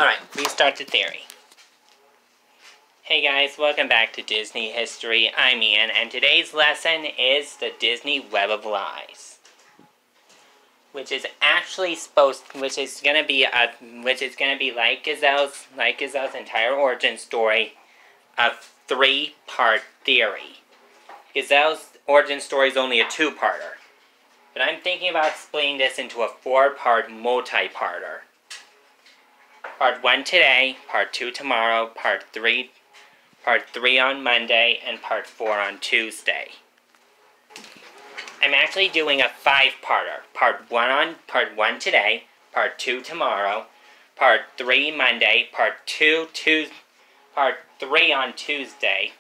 Alright, restart the theory. Hey guys, welcome back to Disney History. I'm Ian, and today's lesson is the Disney Web of Lies, which is actually which is gonna be like Gazelle's entire origin story, a 3-part theory. Gazelle's origin story is only a 2-parter, but I'm thinking about splitting this into a 4-part multi-parter. Part 1 today, Part 2 tomorrow, Part 3 on Monday, and Part 4 on Tuesday. I'm actually doing a 5-parter. Part 1 today, Part 2 tomorrow, Part 3 Monday, Part 3 on Tuesday,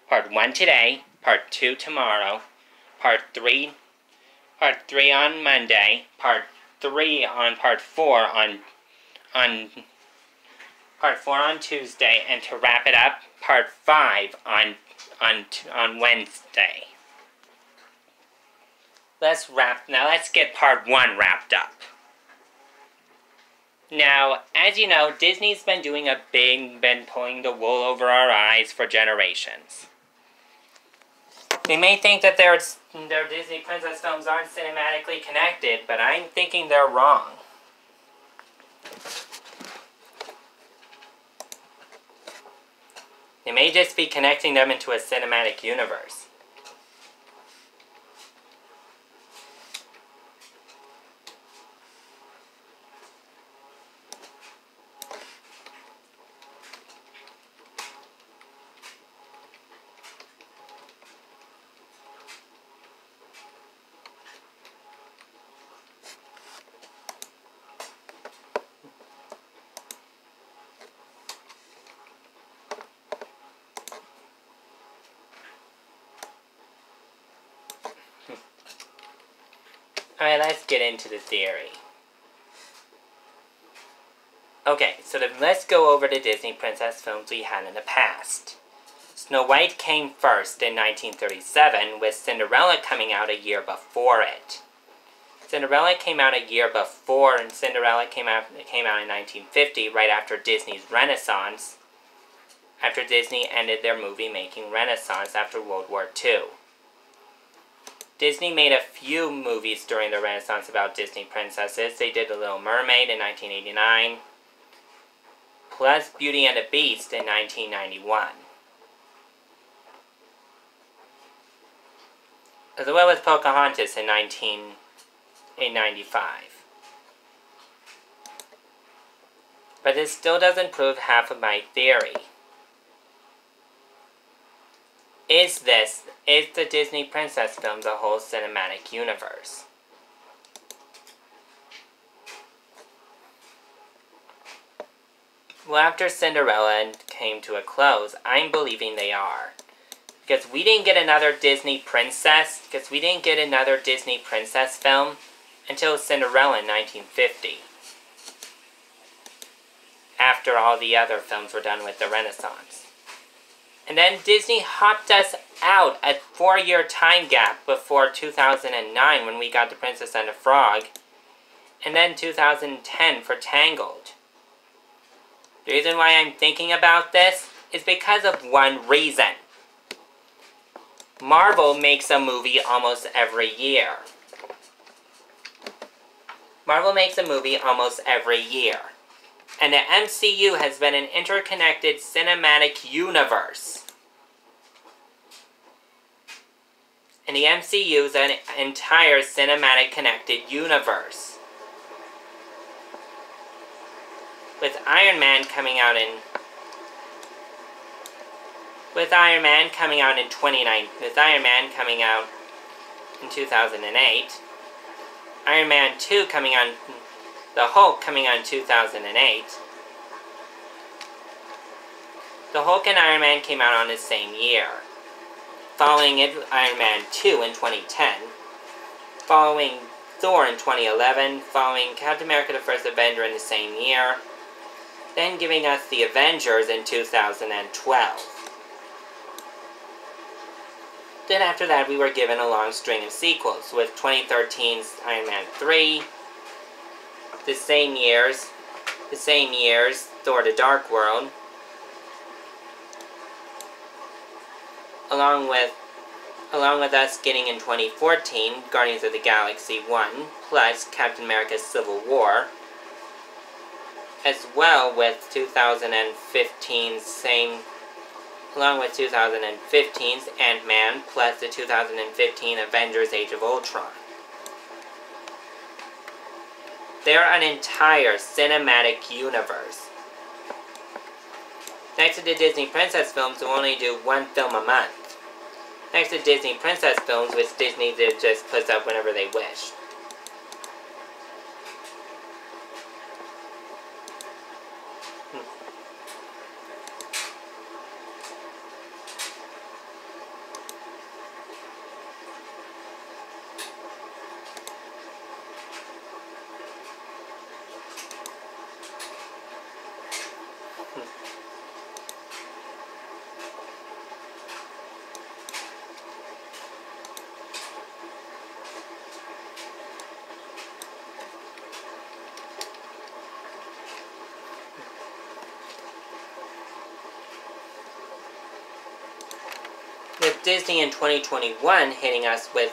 Part 1 today, Part 2 tomorrow, Part 3 on Monday, Part 4 on Tuesday, and to wrap it up, Part 5 on Wednesday. Let's get Part 1 wrapped up. Now, as you know, Disney's been pulling the wool over our eyes for generations. They may think that their Disney princess films aren't cinematically connected, but I'm thinking they're wrong. They may just be connecting them into a cinematic universe. Alright, let's get into the theory. Okay, so let's go over the Disney princess films we had in the past. Snow White came first in 1937, with Cinderella coming out a year before it. Cinderella came out a year before, and Cinderella came out in 1950, right after Disney's Renaissance, after Disney ended their movie-making renaissance after World War II. Disney made a few movies during the Renaissance about Disney princesses. They did The Little Mermaid in 1989, plus Beauty and the Beast in 1991. As well as Pocahontas in 1995. But this still doesn't prove half of my theory. Is the Disney princess films a whole cinematic universe? Well, after Cinderella came to a close, I'm believing they are. Because we didn't get another Disney princess film until Cinderella in 1950. After all the other films were done with the Renaissance. And then Disney hopped us out a 4-year time gap before 2009 when we got The Princess and the Frog, and then 2010 for Tangled. The reason why I'm thinking about this is because of one reason. Marvel makes a movie almost every year. And the MCU has been an interconnected cinematic universe. And the MCU is an entire cinematic connected universe. With Iron Man coming out in 2008, Iron Man 2 coming on, the Hulk coming on in 2008. The Hulk and Iron Man came out on the same year. Following it, Iron Man 2 in 2010. Following Thor in 2011. Following Captain America the First Avenger in the same year. Then giving us the Avengers in 2012. Then after that, we were given a long string of sequels, with 2013's Iron Man 3, the same years, the same years, Thor: The Dark World, along with us getting in 2014, Guardians of the Galaxy 1, plus Captain America's Civil War, as well with 2015's along with 2015's Ant-Man, plus the 2015 Avengers Age of Ultron. They're an entire cinematic universe. Next to the Disney Princess films, who only do one film a month. Next to Disney Princess films, which Disney just puts up whenever they wish. With Disney in 2021 hitting us with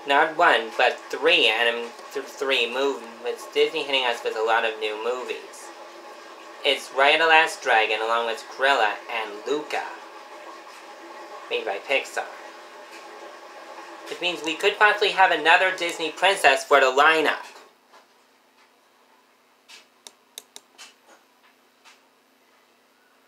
not one, but three movies. With Disney hitting us with a lot of new movies. It's Raya the Last Dragon, along with Cruella and Luca, made by Pixar. Which means we could possibly have another Disney princess for the lineup.